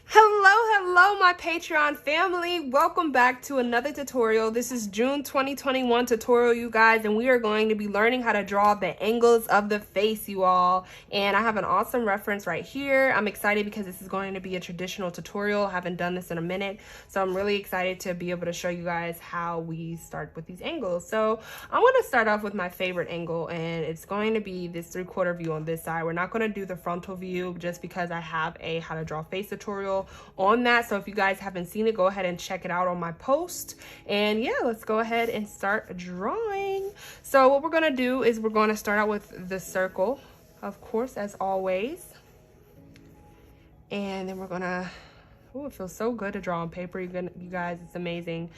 Hello, my Patreon family. Welcome back to another tutorial. This is June 2021 tutorial, you guys, and we are going to be learning how to draw the angles of the face, you all. And I have an awesome reference right here. I'm excited because this is going to be a traditional tutorial. I haven't done this in a minute, so I'm really excited to be able to show you guys how we start with these angles. So I'm going to start off with my favorite angle, and it's going to be this 3/4 view on this side. We're not going to do the frontal view just because I have a how to draw face tutorial on that. So if you guys haven't seen it, go ahead and check it out on my post. And yeah, let's go ahead and start drawing. So what we're going to do is we're going to start out with the circle, of course, as always. And then we're going to, oh, it feels so good to draw on paper. You guys, it's amazing.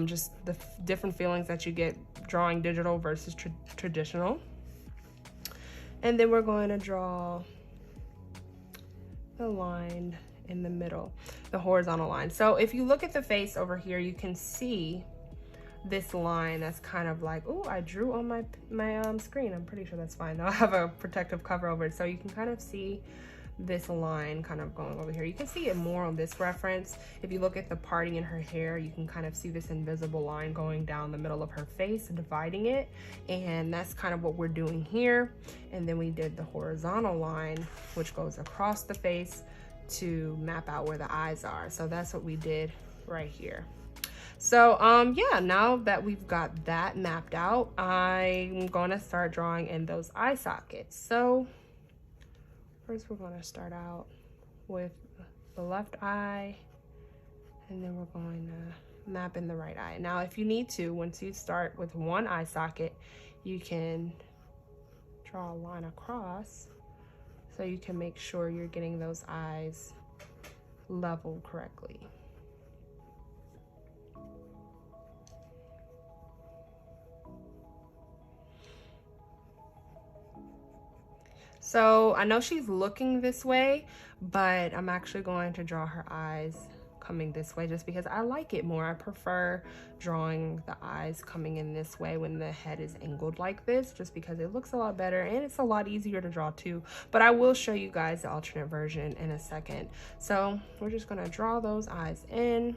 Just the different feelings that you get drawing digital versus traditional. And then we're going to draw the line in the middle, the horizontal line. So if you look at the face over here, you can see this line that's kind of like, oh, I drew on my screen. I'm pretty sure that's fine though. I have a protective cover over it, so you can kind of see this line kind of going over here. You can see it more on this reference. If you look at the parting in her hair, you can kind of see this invisible line going down the middle of her face and dividing it, and that's kind of what we're doing here. And then we did the horizontal line, which goes across the face to map out where the eyes are. So that's what we did right here. So yeah, now that we've got that mapped out, I'm gonna start drawing in those eye sockets. So first we're going to start out with the left eye, and then we're going to map in the right eye. Now if you need to, once you start with one eye socket, you can draw a line across so you can make sure you're getting those eyes leveled correctly. So I know she's looking this way, but I'm actually going to draw her eyes coming this way just because I like it more. I prefer drawing the eyes coming in this way when the head is angled like this, just because it looks a lot better and it's a lot easier to draw too. But I will show you guys the alternate version in a second. So we're just gonna draw those eyes in.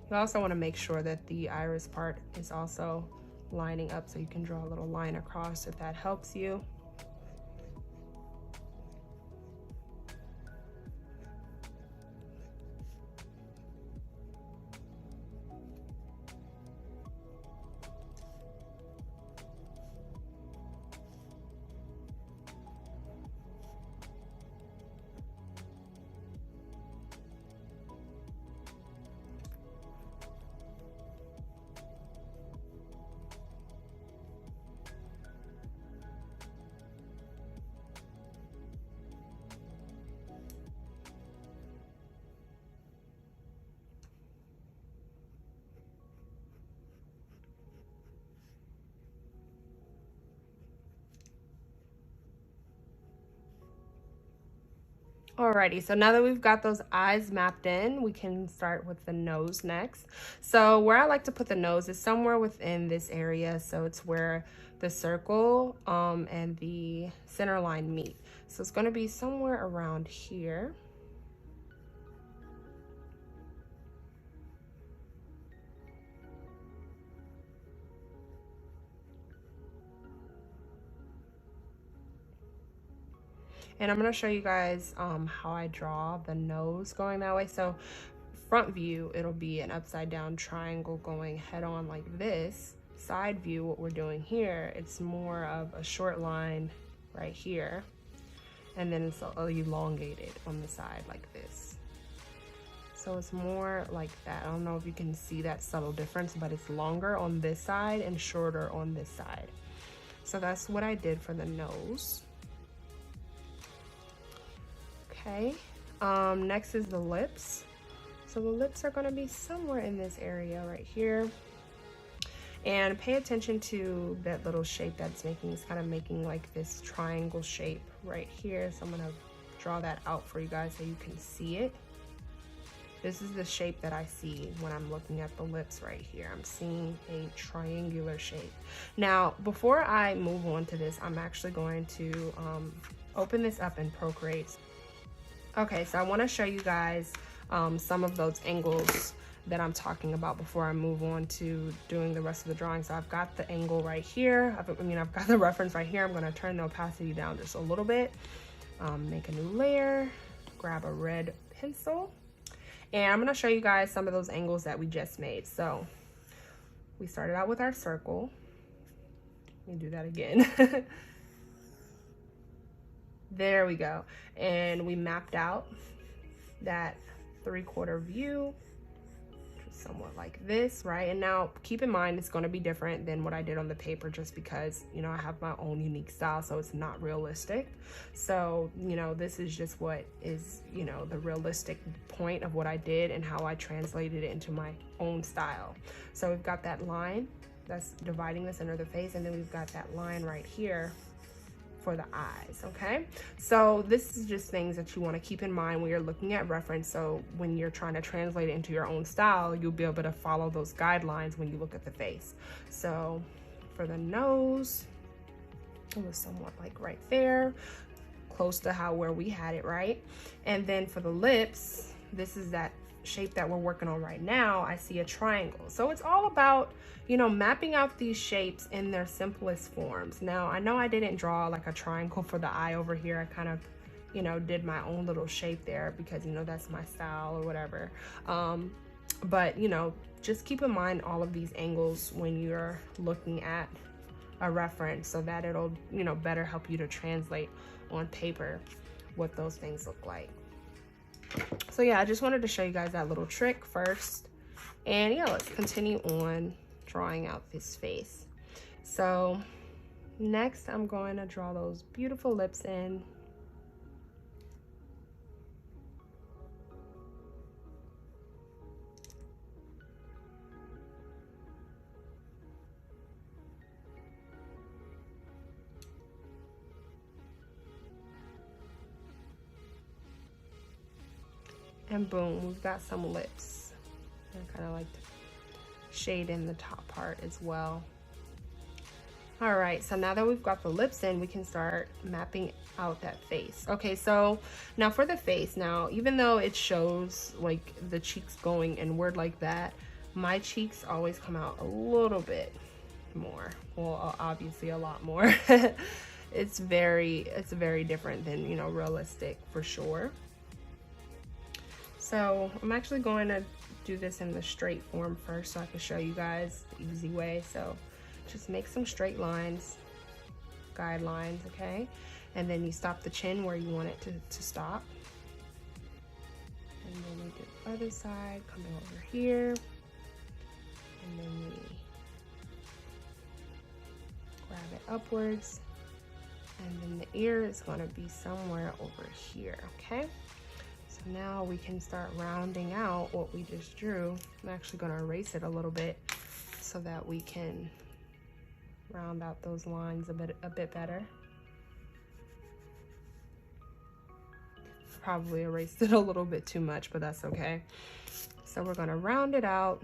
You also want to make sure that the iris part is also lining up, so you can draw a little line across if that helps you. Alrighty, so now that we've got those eyes mapped in, we can start with the nose next. So where I like to put the nose is somewhere within this area, so it's where the circle and the center line meet. So it's going to be somewhere around here. And I'm going to show you guys how I draw the nose going that way. So front view, it'll be an upside down triangle going head on like this. Side view, what we're doing here, it's more of a short line right here. And then it's elongated on the side like this. So it's more like that. I don't know if you can see that subtle difference, but it's longer on this side and shorter on this side. So that's what I did for the nose. Okay, next is the lips. So the lips are going to be somewhere in this area right here. And pay attention to that little shape that's making. It's kind of making like this triangle shape right here. So I'm going to draw that out for you guys so you can see it. This is the shape that I see when I'm looking at the lips right here. I'm seeing a triangular shape. Now, before I move on to this, I'm actually going to open this up in Procreate. Okay, so I want to show you guys some of those angles that I'm talking about before I move on to doing the rest of the drawing. So I've got the angle right here. I've got the reference right here. I'm going to turn the opacity down just a little bit. Make a new layer, grab a red pencil, and I'm going to show you guys some of those angles that we just made. So we started out with our circle. Let me do that again. There we go. And we mapped out that 3/4 view, somewhat like this, right? And now keep in mind, it's going to be different than what I did on the paper, just because, you know, I have my own unique style, so it's not realistic. So, you know, this is just what is, you know, the realistic point of what I did and how I translated it into my own style. So we've got that line that's dividing the center of the face, and then we've got that line right here for the eyes. Okay, so this is just things that you want to keep in mind when you're looking at reference. So when you're trying to translate it into your own style, you'll be able to follow those guidelines when you look at the face. So for the nose, it was somewhat like right there, close to where we had it, right? And then for the lips, this is that shape that we're working on right now. I see a triangle. So it's all about, you know, mapping out these shapes in their simplest forms. Now, I know I didn't draw like a triangle for the eye over here. I kind of, you know, did my own little shape there because, you know, that's my style or whatever. But, you know, just keep in mind all of these angles when you're looking at a reference, so that it'll, you know, better help you to translate on paper what those things look like. So yeah, I just wanted to show you guys that little trick first. And yeah, let's continue on drawing out this face. So next I'm going to draw those beautiful lips in. And boom, we've got some lips. I kind of like to shade in the top part as well. All right, so now that we've got the lips in, we can start mapping out that face. Okay, so now for the face, now even though it shows like the cheeks going inward like that, my cheeks always come out a little bit more. Well, obviously a lot more. It's very different than, you know, realistic for sure. So I'm actually going to do this in the straight form first so I can show you guys the easy way. So just make some straight lines, guidelines, okay? And then you stop the chin where you want it to stop. And then we do the other side, coming over here. And then we grab it upwards. And then the ear is going to be somewhere over here, okay? So now we can start rounding out what we just drew. I'm actually going to erase it a little bit so that we can round out those lines a bit better. Probably erased it a little bit too much, but that's okay. So we're going to round it out.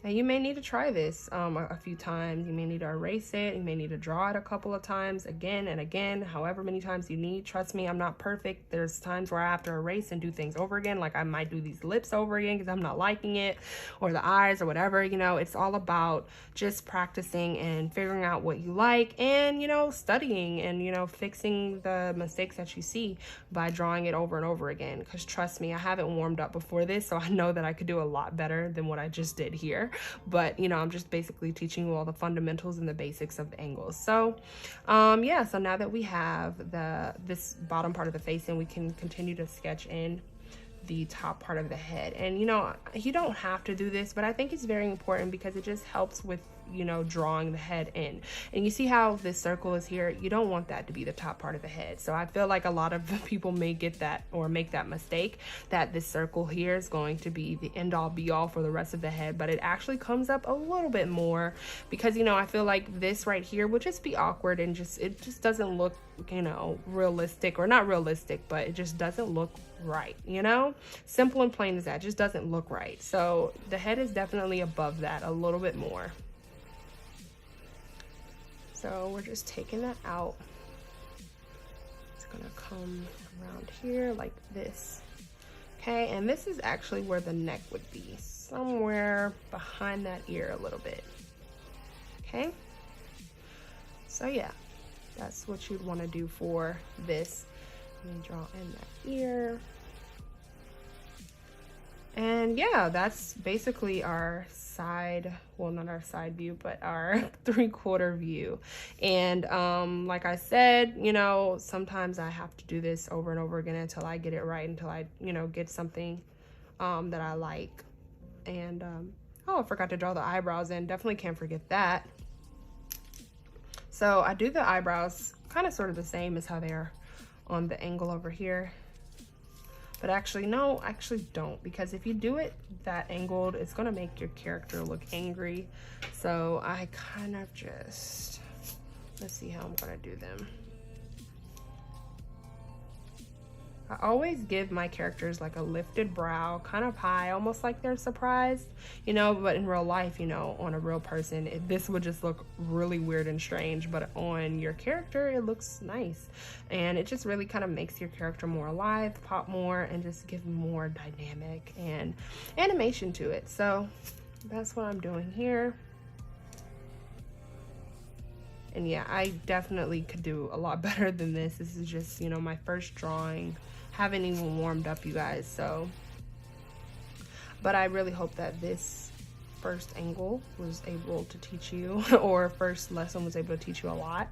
And you may need to try this a few times. You may need to erase it. You may need to draw it a couple of times, again and again, however many times you need. Trust me, I'm not perfect. There's times where I have to erase and do things over again. Like I might do these lips over again because I'm not liking it, or the eyes or whatever. You know, it's all about just practicing and figuring out what you like, and, you know, studying and, you know, fixing the mistakes that you see by drawing it over and over again. Because trust me, I haven't warmed up before this, so I know that I could do a lot better than what I just did here. But, you know, I'm just basically teaching you all the fundamentals and the basics of the angles. So yeah, so now that we have this bottom part of the face, and we can continue to sketch in the top part of the head. And, you know, you don't have to do this, but I think it's very important because it just helps with, you know, drawing the head in. And you see how this circle is here? You don't want that to be the top part of the head. So I feel like a lot of people may get that, or make that mistake, that this circle here is going to be the end all be all for the rest of the head, but it actually comes up a little bit more because, you know, I feel like this right here would just be awkward, and it just doesn't look, you know, realistic, or not realistic, but it just doesn't look right, you know? Simple and plain as that, just doesn't look right. So the head is definitely above that a little bit more. So we're just taking that out. It's gonna come around here like this. Okay, and this is actually where the neck would be, somewhere behind that ear a little bit. Okay, so yeah, that's what you'd want to do for this. Let me draw in that ear. And yeah, that's basically our side, well, not our side view, but our 3/4 view. And like I said, you know, sometimes I have to do this over and over again until I get it right, until I, you know, get something that I like. And oh, I forgot to draw the eyebrows in. Definitely can't forget that. So I do the eyebrows kind of sort of the same as how they are on the angle over here. But actually, no, actually don't, because if you do it that angled, it's gonna make your character look angry. So I kind of just, let's see how I'm gonna do them. I always give my characters like a lifted brow, kind of high, almost like they're surprised, you know, but in real life, you know, on a real person, this would just look really weird and strange, but on your character, it looks nice. And it just really kind of makes your character more alive, pop more, and just give more dynamic and animation to it. So that's what I'm doing here. And yeah, I definitely could do a lot better than this. This is just, you know, my first drawing. Haven't even warmed up, you guys, so. But I really hope that this first angle was able to teach you, or first lesson was able to teach you a lot.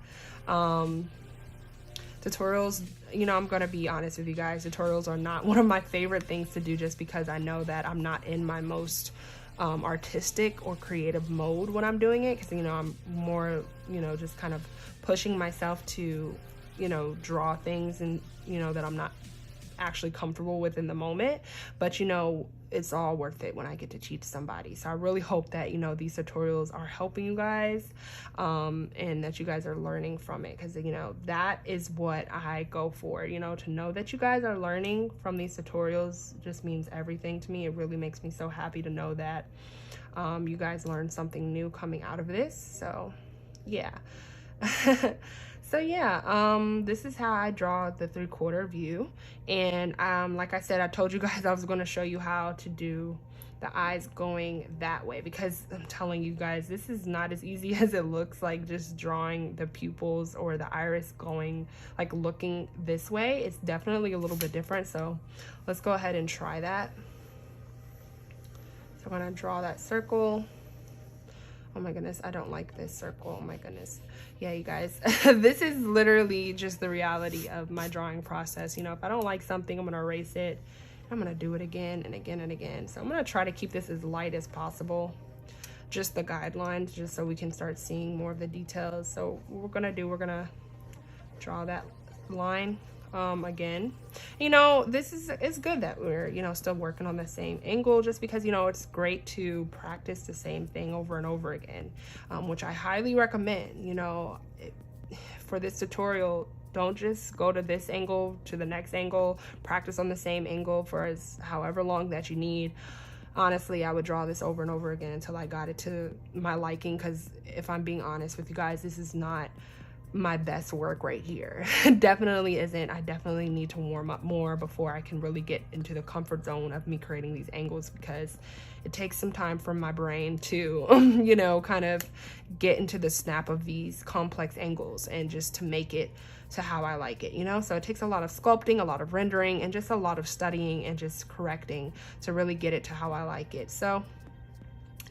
Tutorials, you know, I'm gonna be honest with you guys, tutorials are not one of my favorite things to do, just because I know that I'm not in my most artistic or creative mode when I'm doing it, because, you know, I'm more, you know, just kind of pushing myself to, you know, draw things, and, you know, that I'm not actually comfortable with in the moment. But, you know, it's all worth it when I get to teach somebody. So I really hope that, you know, these tutorials are helping you guys, and that you guys are learning from it, because, you know, that is what I go for. You know, to know that you guys are learning from these tutorials just means everything to me. It really makes me so happy to know that you guys learned something new coming out of this. So yeah. So yeah, this is how I draw the 3/4 view. And like I said, I told you guys I was going to show you how to do the eyes going that way, because I'm telling you guys, this is not as easy as it looks, like just drawing the pupils or the iris going, like looking this way. It's definitely a little bit different. So let's go ahead and try that. So I'm going to draw that circle. Oh my goodness, I don't like this circle. Oh my goodness. Yeah, you guys, this is literally just the reality of my drawing process. You know, if I don't like something, I'm gonna erase it. I'm gonna do it again and again and again. So I'm gonna try to keep this as light as possible. Just the guidelines, just so we can start seeing more of the details. So what we're gonna draw that line again. You know, it's good that we're, you know, still working on the same angle, just because, you know, it's great to practice the same thing over and over again, which I highly recommend. You know, for this tutorial, don't just go to this angle to the next angle. Practice on the same angle for however long that you need. Honestly, I would draw this over and over again until I got it to my liking, because if I'm being honest with you guys, this is not my best work right here. Definitely isn't. I definitely need to warm up more before I can really get into the comfort zone of me creating these angles, because it takes some time for my brain to you know, kind of get into the snap of these complex angles, and just to make it to how I like it, you know. So it takes a lot of sculpting, a lot of rendering, and just a lot of studying and just correcting to really get it to how I like it. So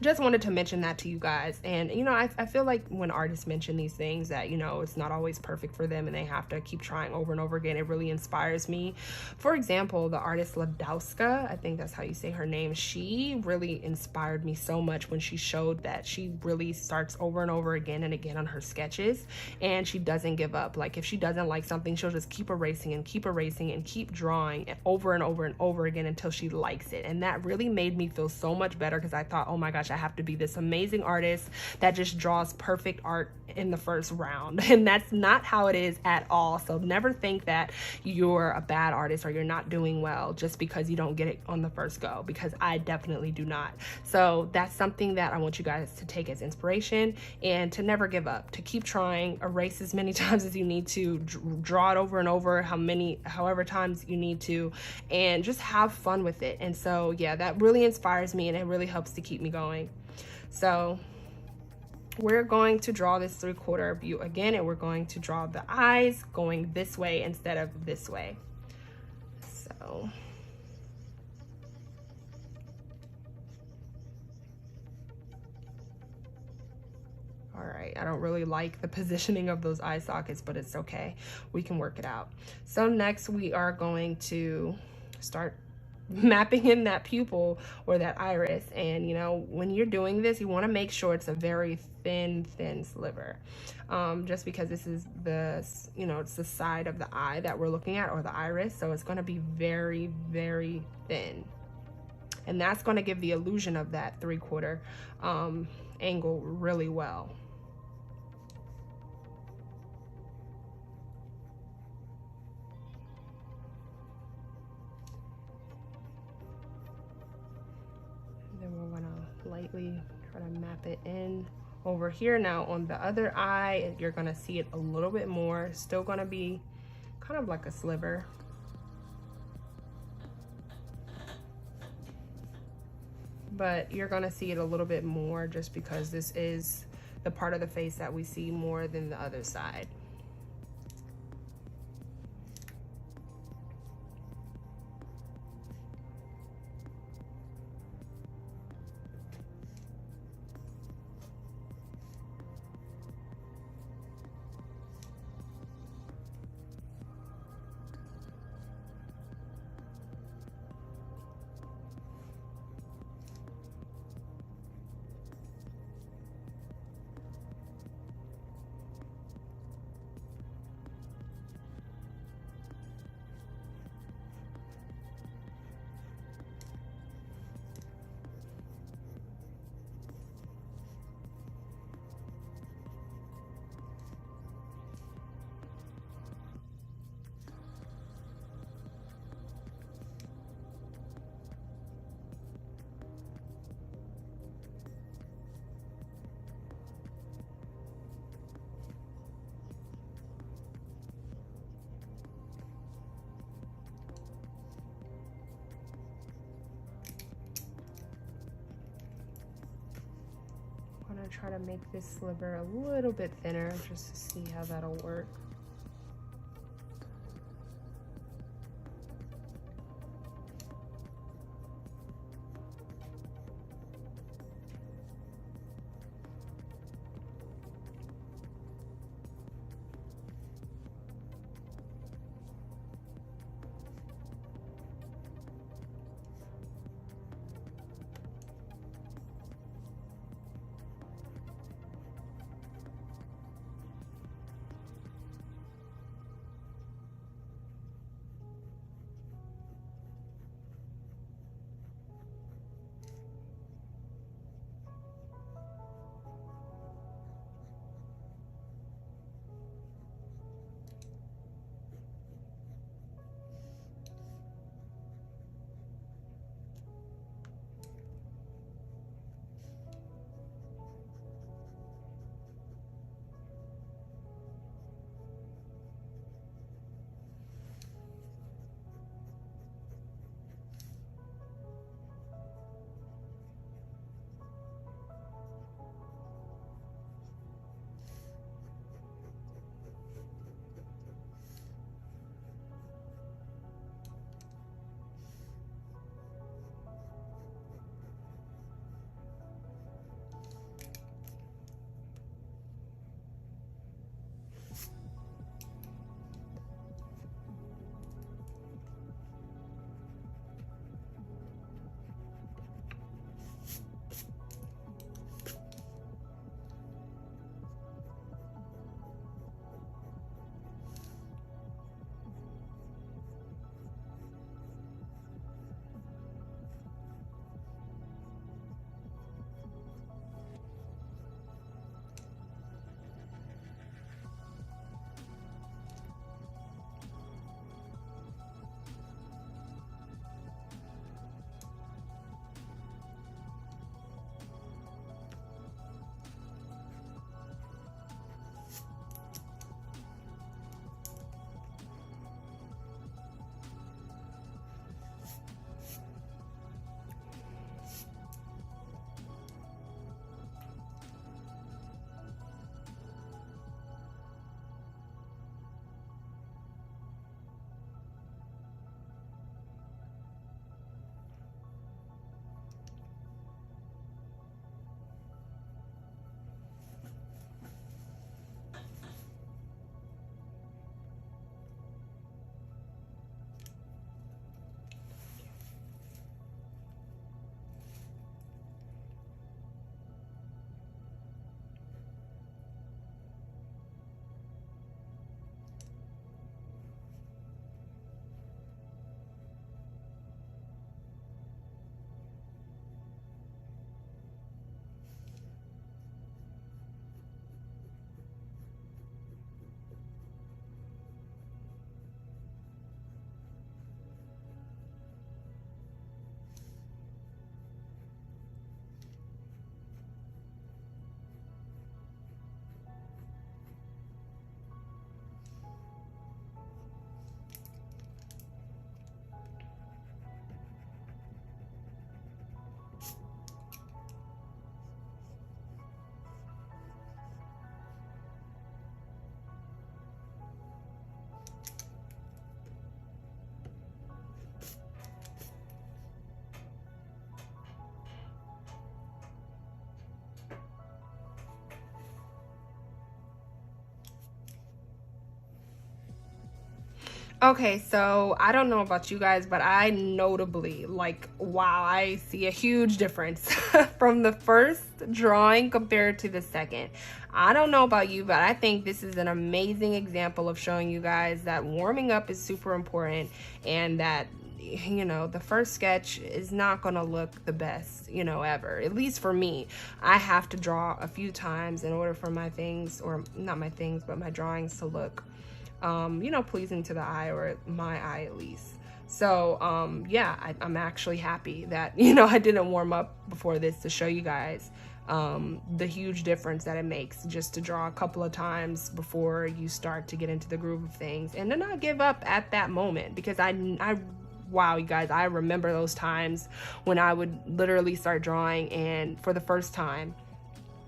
just wanted to mention that to you guys. And, you know, I feel like when artists mention these things that, you know, it's not always perfect for them and they have to keep trying over and over again, it really inspires me. For example, the artist Ladowska, I think that's how you say her name, she really inspired me so much when she showed that she really starts over and over again and again on her sketches, and she doesn't give up. Like, if she doesn't like something, she'll just keep erasing and keep erasing and keep drawing over and over and over again until she likes it. And that really made me feel so much better, because I thought, oh my gosh, gosh, I have to be this amazing artist that just draws perfect art in the first round. And that's not how it is at all. So never think that you're a bad artist or you're not doing well just because you don't get it on the first go, because I definitely do not. So that's something that I want you guys to take as inspiration, and to never give up, to keep trying, erase as many times as you need to, draw it over and over, however times you need to, and just have fun with it. And so yeah, that really inspires me and it really helps to keep me going. So we're going to draw this 3/4 view again, and we're going to draw the eyes going this way instead of this way. So all right, I don't really like the positioning of those eye sockets, but it's okay, we can work it out. So next we are going to start mapping in that pupil or that iris. And you know, when you're doing this, you want to make sure it's a very thin sliver, just because this is the, you know, it's the side of the eye that we're looking at, or the iris, so it's going to be very thin, and that's going to give the illusion of that 3/4 angle really well. Then we're gonna lightly try to map it in over here. Now on the other eye, you're gonna see it a little bit more. Still gonna be kind of like a sliver. But you're gonna see it a little bit more just because this is the part of the face that we see more than the other side. Try to make this sliver a little bit thinner just to see how that'll work. Okay, so I don't know about you guys, but I notably, like, wow, I see a huge difference from the first drawing compared to the second. I don't know about you, but I think this is an amazing example of showing you guys that warming up is super important, and that, you know, the first sketch is not gonna look the best, you know, ever. At least for me, I have to draw a few times in order for my things, or not my things, but my drawings to look you know, pleasing to the eye, or my eye at least. So yeah, I'm actually happy that, you know, I didn't warm up before this to show you guys the huge difference that it makes just to draw a couple of times before you start to get into the groove of things, and to not give up at that moment. Because I wow, you guys, I remember those times when I would literally start drawing and for the first time,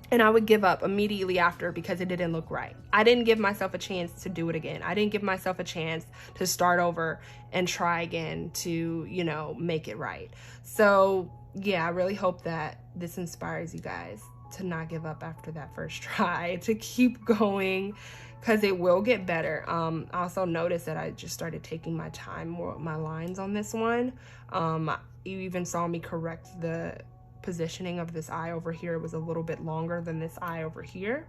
and I would give up immediately after because it didn't look right. I didn't give myself a chance to do it again. I didn't give myself a chance to start over and try again to, you know, make it right. So yeah, I really hope that this inspires you guys to not give up after that first try, to keep going, because it will get better. I also noticed that I just started taking my time more with my lines on this one. You even saw me correct the positioning of this eye over here. It was a little bit longer than this eye over here.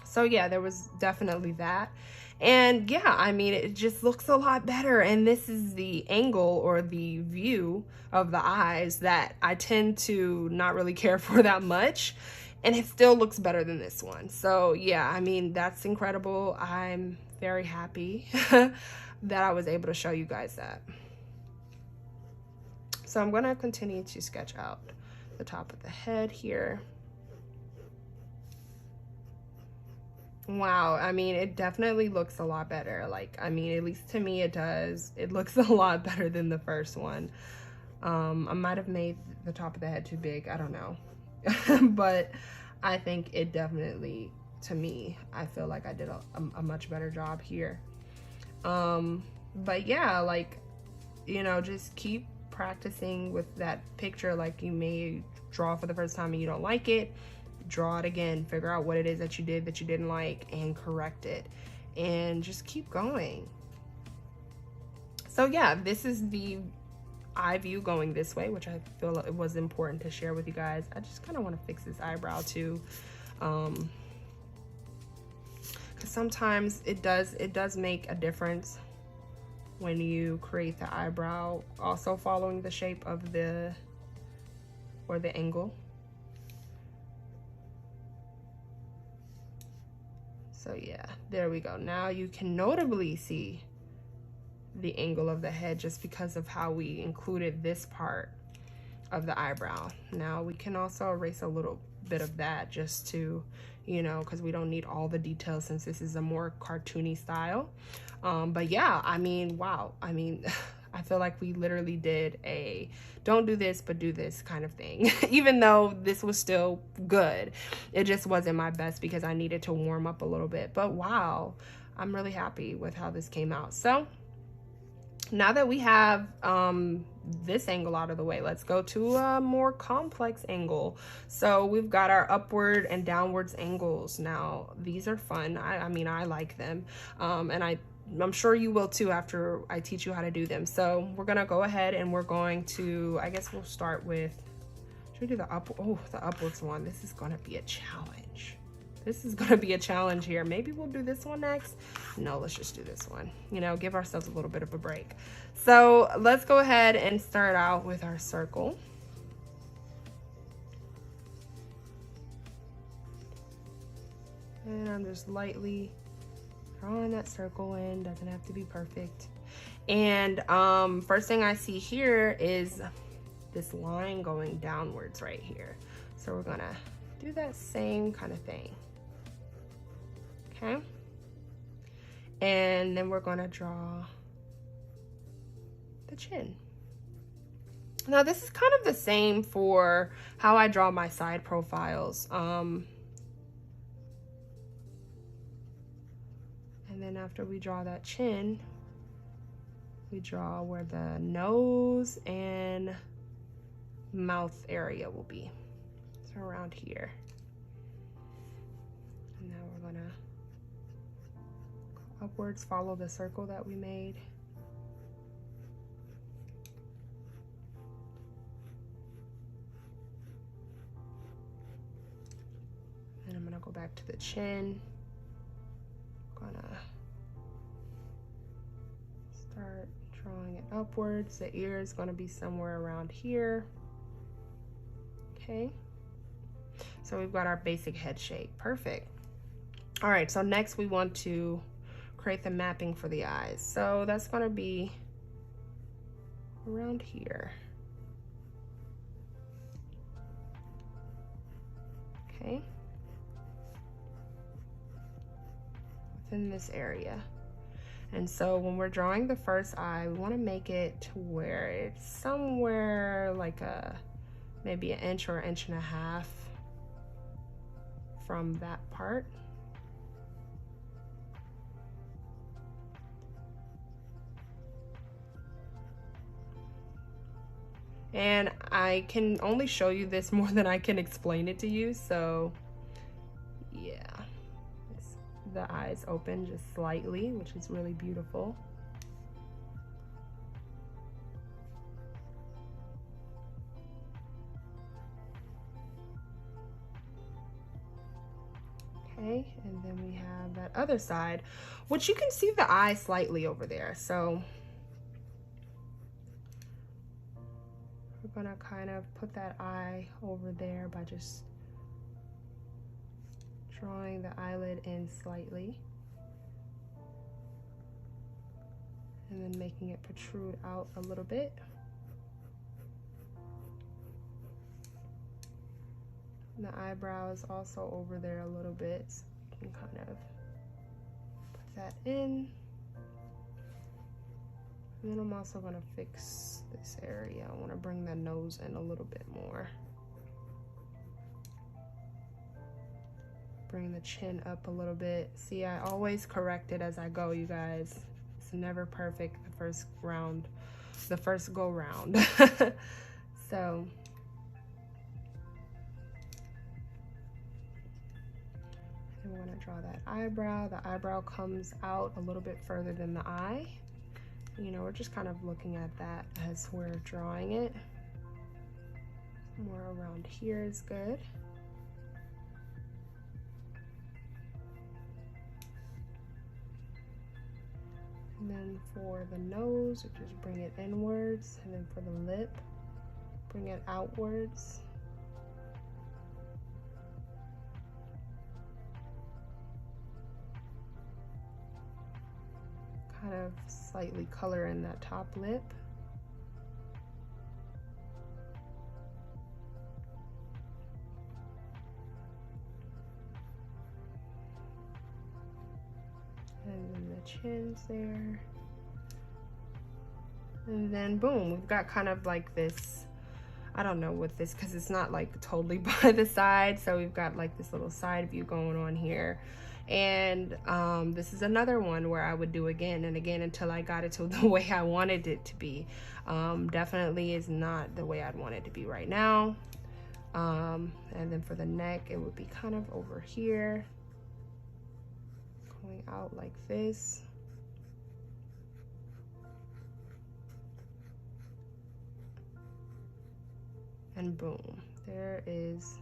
So yeah, there was definitely that. And yeah, I mean, it just looks a lot better. And this is the angle or the view of the eyes that I tend to not really care for that much. And it still looks better than this one. So yeah, I mean, that's incredible. I'm very happy that I was able to show you guys that. So I'm gonna continue to sketch out the top of the head here. Wow, I mean, it definitely looks a lot better. Like, I mean, at least to me it does. It looks a lot better than the first one. I might have made the top of the head too big, I don't know. But I think it definitely, to me, I feel like I did a much better job here. But yeah, like, you know, just keep practicing with that picture. Like, you may draw for the first time and you don't like it, draw it again, figure out what it is that you did that you didn't like, and correct it, and just keep going. So yeah, this is the eye view going this way, which I feel it was important to share with you guys. I just kind of want to fix this eyebrow too, because sometimes it does make a difference when you create the eyebrow also following the shape of the, or the angle. So yeah, there we go. Now you can notably see the angle of the head just because of how we included this part of the eyebrow. Now we can also erase a little bit of that just to, you know, because we don't need all the details since this is a more cartoony style. But yeah, I mean, wow. I mean, I feel like we literally did a don't do this, but do this kind of thing. Even though this was still good, it just wasn't my best because I needed to warm up a little bit. But wow, I'm really happy with how this came out. So now that we have this angle out of the way, let's go to a more complex angle. So we've got our upward and downwards angles. Now these are fun. I mean, I like them, and I'm sure you will too after I teach you how to do them. So we're gonna go ahead and we're going to, I guess we'll start with, should we do the upwards one? This is gonna be a challenge. This is gonna be a challenge here. Maybe we'll do this one next. No, let's just do this one. You know, give ourselves a little bit of a break. So let's go ahead and start out with our circle. And I'm just lightly drawing that circle in, doesn't have to be perfect. And first thing I see here is this line going downwards right here. So we're gonna do that same kind of thing. Okay. And then we're gonna draw the chin. Now this is kind of the same for how I draw my side profiles. And then after we draw that chin, we draw where the nose and mouth area will be. So around here. And now we're gonna upwards, follow the circle that we made. And I'm gonna go back to the chin. Gonna start drawing it upwards. The ear is gonna be somewhere around here. Okay. So we've got our basic head shape. Perfect. All right, so next we want to create the mapping for the eyes. So that's gonna be around here. Okay. Within this area. And so when we're drawing the first eye, we want to make it to where it's somewhere like maybe an inch or an inch and a half from that part. And I can only show you this more than I can explain it to you, so yeah. The eyes open just slightly, which is really beautiful. Okay, and then we have that other side, which you can see the eye slightly over there. So we're gonna kind of put that eye over there by just drawing the eyelid in slightly and then making it protrude out a little bit. And the eyebrow is also over there a little bit, so you can kind of put that in. And then I'm also going to fix this area. I want to bring the nose in a little bit more. Bring the chin up a little bit. See, I always correct it as I go, you guys. It's never perfect the first round, the first go round. So I'm going to draw that eyebrow. The eyebrow comes out a little bit further than the eye. You know, we're just kind of looking at that as we're drawing it. More around here is good. And then for the nose, we just bring it inwards, and then for the lip, bring it outwards. Kind of slightly color in that top lip. And then the chin's there. And then boom, we've got kind of like this, I don't know what this, because it's not like totally by the side. So we've got like this little side view going on here. And this is another one where I would do again and again until I got it to the way I wanted it to be. Definitely is not the way I'd want it to be right now. And then for the neck, it would be kind of over here, going out like this. And boom, there is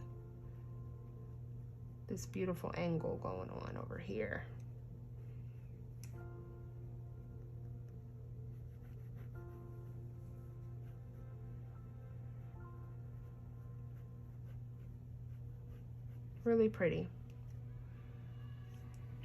this beautiful angle going on over here. Really pretty.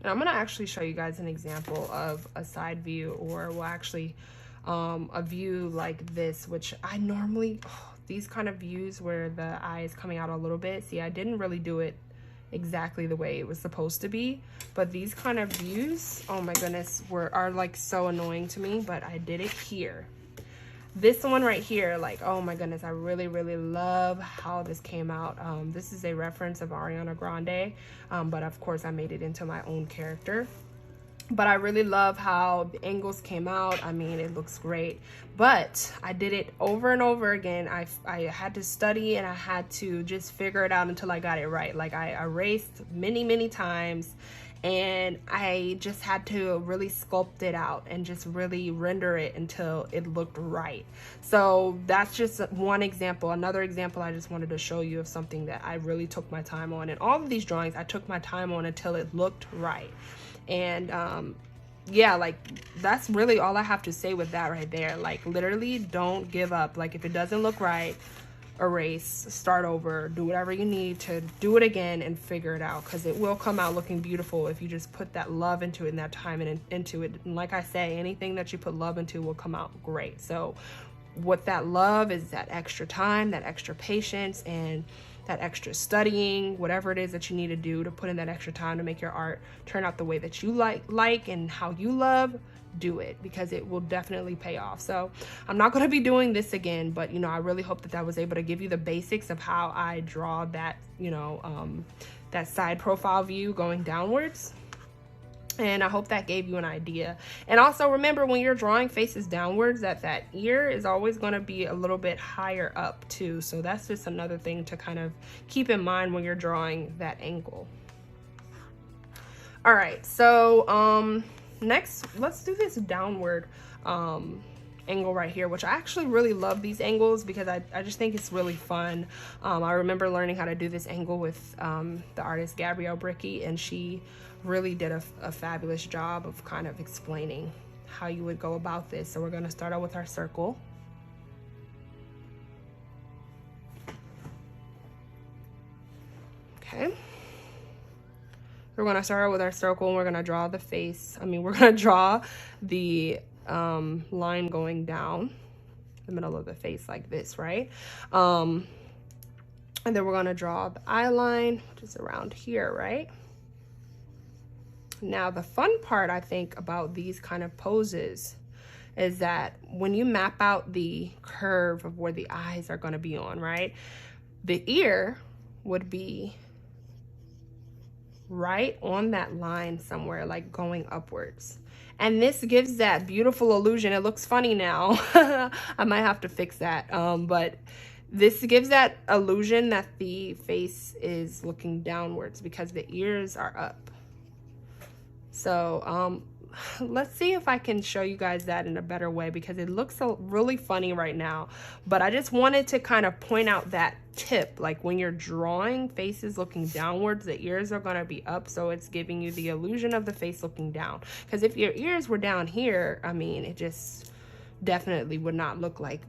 And I'm gonna actually show you guys an example of a side view, or well, actually a view like this, which I normally, these kind of views where the eye is coming out a little bit. See, I didn't really do it exactly the way it was supposed to be, but these kind of views, oh my goodness, are like so annoying to me, but I did it here. This one right here, like, oh my goodness, I really, really love how this came out. This is a reference of Ariana Grande, but of course I made it into my own character. But I really love how the angles came out. I mean, it looks great. But I did it over and over again. I had to study and I had to just figure it out until I got it right. Like I erased many times, and I just had to really sculpt it out and just really render it until it looked right. So that's just one example. Another example I just wanted to show you of something that I really took my time on. And all of these drawings I took my time on until it looked right. And yeah, like that's really all I have to say with that right there. Like literally don't give up. Like if it doesn't look right, erase, start over, do whatever you need to do it again and figure it out, because it will come out looking beautiful if you just put that love into it and that time into it. And like I say, anything that you put love into will come out great. So what that love is, that extra time, that extra patience, and that extra studying, whatever it is that you need to do to put in that extra time to make your art turn out the way that you like and how you love, do it, because it will definitely pay off. So I'm not going to be doing this again, but you know, I really hope that was able to give you the basics of how I draw that, you know, that side profile view going downwards. And I hope that gave you an idea. And also remember, when you're drawing faces downwards, that ear is always going to be a little bit higher up too. So that's just another thing to kind of keep in mind when you're drawing that angle. All right, so next, let's do this downward angle right here, which I actually really love these angles because I just think it's really fun. I remember learning how to do this angle with the artist Gabrielle Bricky, and she really did a fabulous job of kind of explaining how you would go about this. So we're going to start out with our circle. Okay. We're going to start out with our circle, and we're going to draw the face. We're going to draw the line going down the middle of the face like this, right? And then we're going to draw the eye line, which is around here, right? Now, the fun part, I think, about these kind of poses is that when you map out the curve of where the eyes are going to be on, right? The ear would be right on that line somewhere, like going upwards. And this gives that beautiful illusion. It looks funny now. I might have to fix that. But this gives that illusion that the face is looking downwards because the ears are up. So let's see if I can show you guys that in a better way, because it looks so really funny right now. But I just wanted to kind of point out that tip, like when you're drawing faces looking downwards, the ears are going to be up, so it's giving you the illusion of the face looking down. Because if your ears were down here, it just definitely would not look like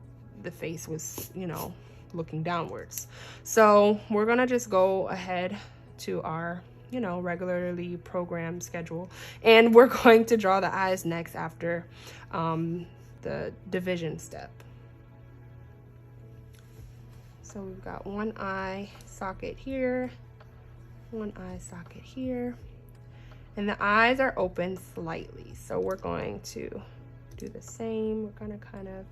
the face was, you know, looking downwards. So we're going to just go ahead to our, you know, regularly programmed schedule, and we're going to draw the eyes next after the division step. So we've got one eye socket here, one eye socket here, and the eyes are open slightly. So we're going to do the same. We're going to kind of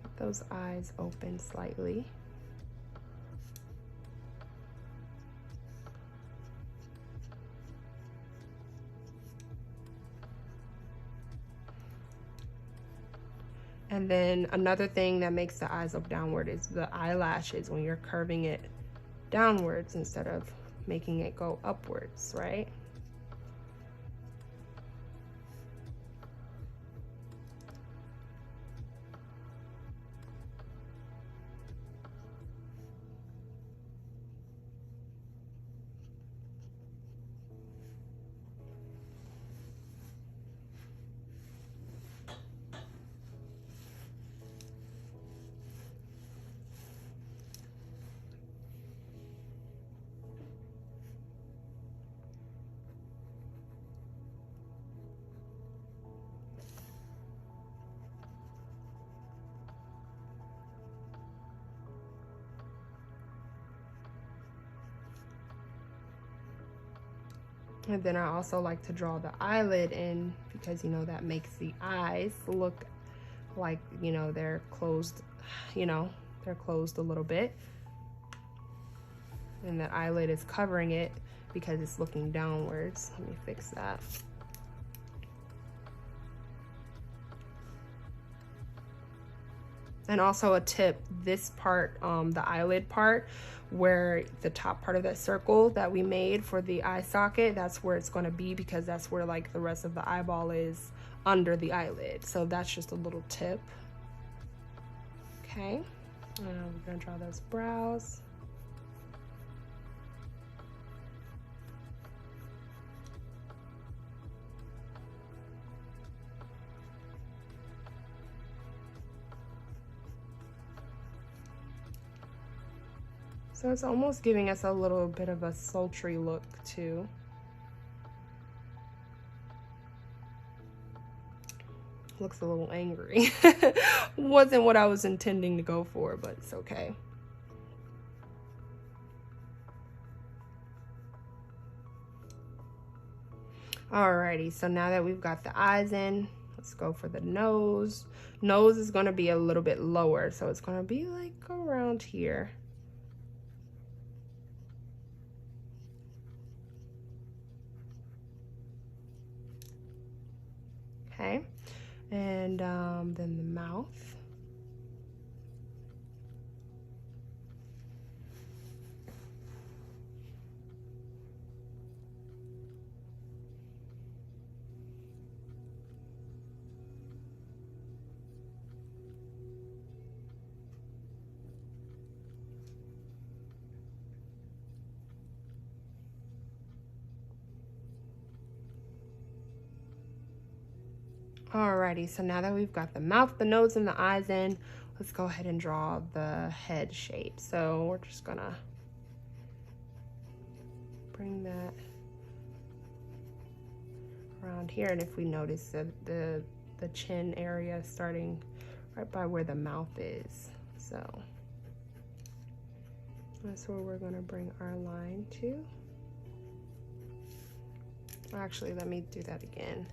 get those eyes open slightly. And then another thing that makes the eyes look downward is the eyelashes, when you're curving it downwards instead of making it go upwards, right? And then I also like to draw the eyelid in, because, you know, that makes the eyes look like, you know, they're closed, you know, they're closed a little bit. And that eyelid is covering it because it's looking downwards. Let me fix that. And also a tip, this part, the eyelid part, where the top part of that circle that we made for the eye socket, that's where it's going to be, because that's where like the rest of the eyeball is, under the eyelid. So that's just a little tip. Okay, we're gonna draw those brows. So it's almost giving us a little bit of a sultry look too. Looks a little angry. Wasn't what I was intending to go for, but it's okay. Alrighty, so now that we've got the eyes in, let's go for the nose. Nose is gonna be a little bit lower, so it's gonna be like around here. Okay, and then the mouth. Alrighty, so now that we've got the mouth, the nose, and the eyes in, let's go ahead and draw the head shape. So we're just gonna bring that around here, and if we notice the chin area starting right by where the mouth is, so that's where we're gonna bring our line to. Actually, let me do that again.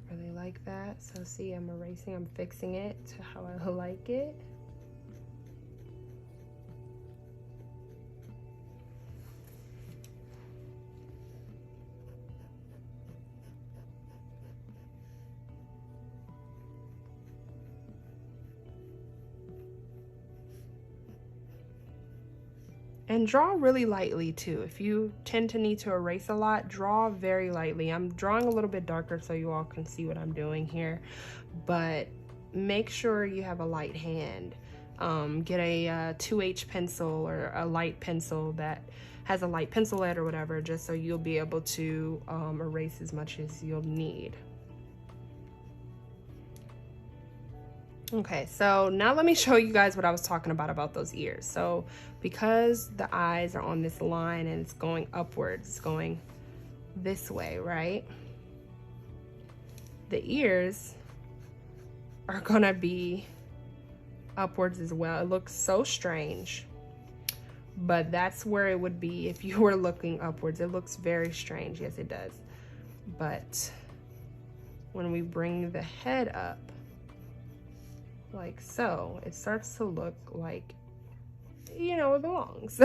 Really like that. So see, I'm erasing, I'm fixing it to how I like it. And draw really lightly too. If you tend to need to erase a lot, draw very lightly. I'm drawing a little bit darker so you all can see what I'm doing here, but make sure you have a light hand. Get a 2H pencil or a light pencil that has a light pencil head or whatever, just so you'll be able to erase as much as you'll need. Okay, so now let me show you guys what I was talking about those ears. So because the eyes are on this line and it's going upwards, it's going this way, right? The ears are gonna be upwards as well. It looks so strange, but that's where it would be if you were looking upwards. It looks very strange, yes it does. But when we bring the head up, like so, it starts to look like, you know, it belongs.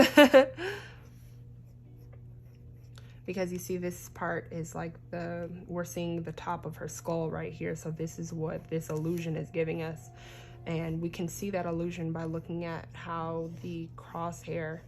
Because you see this part is like we're seeing the top of her skull right here, so this is what this illusion is giving us, and we can see that illusion by looking at how the crosshair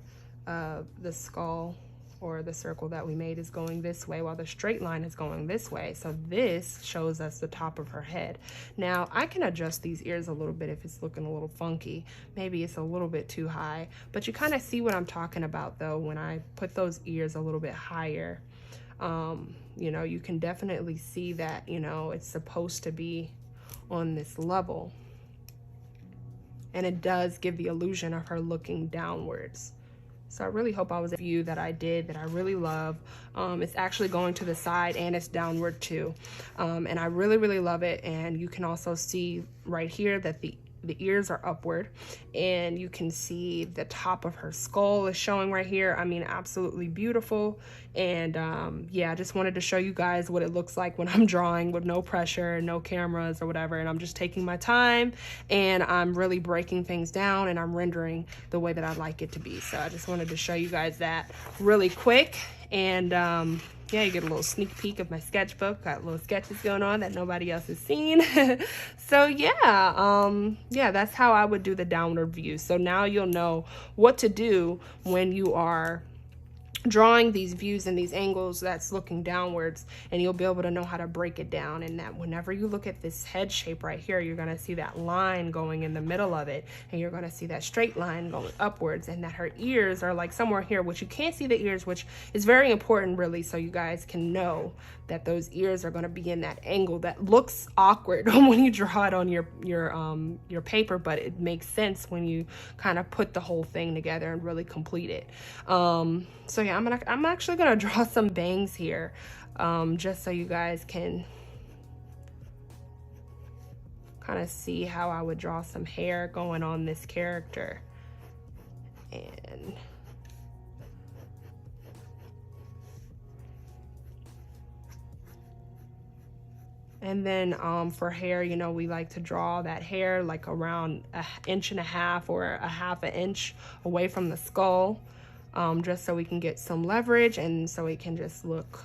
of the skull or the circle that we made is going this way while the straight line is going this way. So this shows us the top of her head. Now I can adjust these ears a little bit if it's looking a little funky. Maybe it's a little bit too high, but you kind of see what I'm talking about though when I put those ears a little bit higher. You know, you can definitely see that, you know, it's supposed to be on this level, and it does give the illusion of her looking downwards. So I really hope I was a view that I did that I really love. It's actually going to the side and it's downward too. And I really love it. And you can also see right here that the ears are upward, and you can see the top of her skull is showing right here. I mean, absolutely beautiful. And yeah, I just wanted to show you guys what it looks like when I'm drawing with no pressure, no cameras or whatever, and I'm just taking my time and I'm really breaking things down and I'm rendering the way that I like it to be. So I just wanted to show you guys that really quick. And yeah, you get a little sneak peek of my sketchbook. Got little sketches going on that nobody else has seen. So yeah, that's how I would do the downward view. So now you'll know what to do when you are drawing these views and these angles that's looking downwards, and you'll be able to know how to break it down. And that whenever you look at this head shape right here, you're going to see that line going in the middle of it, and you're going to see that straight line going upwards, and that her ears are like somewhere here, which you can't see the ears, which is very important really, so you guys can know that those ears are going to be in that angle that looks awkward when you draw it on your paper, but it makes sense when you kind of put the whole thing together and really complete it. So yeah, I'm actually gonna draw some bangs here, just so you guys can kind of see how I would draw some hair going on this character. And then for hair, you know, we like to draw that hair like around 1.5 inches or 1/2 inch away from the skull, just so we can get some leverage and so it can just look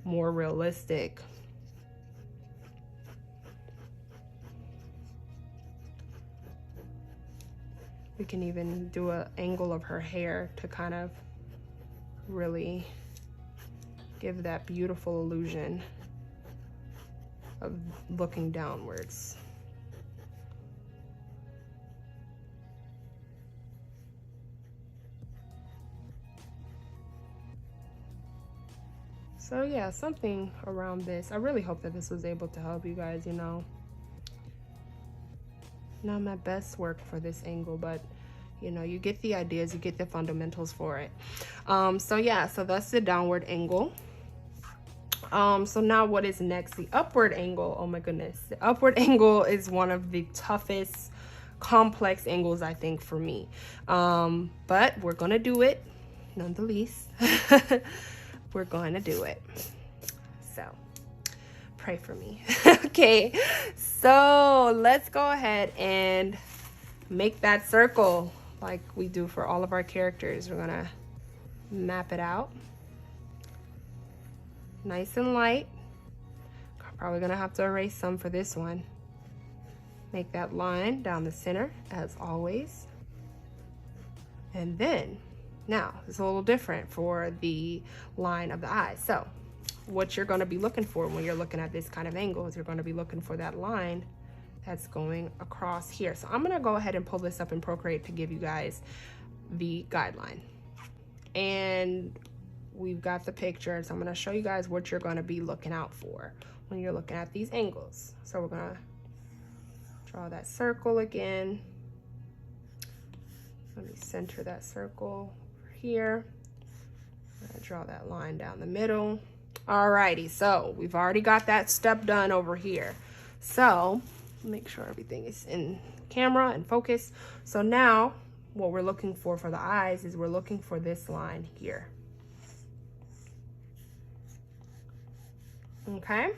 more realistic. We can even do an angle of her hair to kind of really give that beautiful illusion of looking downwards. So yeah, something around this. I really hope that this was able to help you guys, you know. Not my best work for this angle, but you know, you get the ideas, you get the fundamentals for it. So yeah, so that's the downward angle. So now what is next? The upward angle. Oh my goodness. The upward angle is one of the toughest complex angles, I think, for me. But we're gonna do it nonetheless. We're going to do it. So pray for me. Okay, so let's go ahead and make that circle like we do for all of our characters. We're gonna map it out nice and light. Probably gonna have to erase some for this one. Make that line down the center as always. And then now it's a little different for the line of the eyes. So what you're going to be looking for when you're looking at this kind of angle is you're going to be looking for that line that's going across here. So I'm going to go ahead and pull this up in Procreate to give you guys the guideline. And we've got the picture, so I'm going to show you guys what you're going to be looking out for when you're looking at these angles. So we're going to draw that circle again. Let me center that circle over here. I'm going to draw that line down the middle. Alrighty, so we've already got that step done over here. So make sure everything is in camera and focus. So now what we're looking for the eyes is we're looking for this line here. Okay,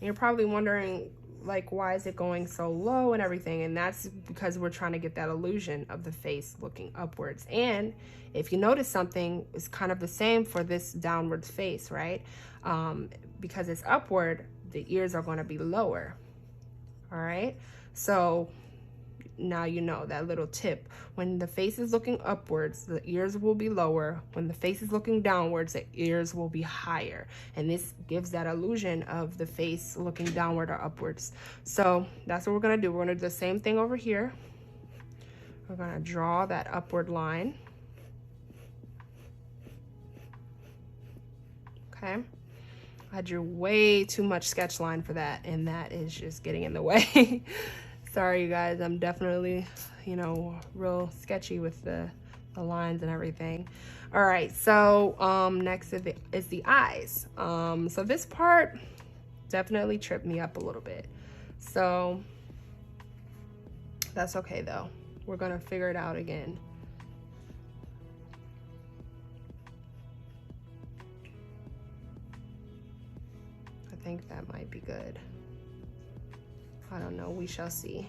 you're probably wondering, like, why is it going so low and everything? And that's because we're trying to get that illusion of the face looking upwards. And if you notice something, it's kind of the same for this downwards face, right? Because it's upward, the ears are going to be lower. All right, so now you know that little tip. When the face is looking upwards, the ears will be lower. When the face is looking downwards, the ears will be higher. And this gives that illusion of the face looking downward or upwards. So that's what we're gonna do. We're gonna do the same thing over here. We're gonna draw that upward line. Okay. I drew way too much sketch line for that, and that is just getting in the way. Sorry, you guys, I'm definitely, you know, real sketchy with the lines and everything. All right, so next is the eyes. So this part definitely tripped me up a little bit. So that's okay, though. We're gonna figure it out again. I think that might be good. I don't know, we shall see.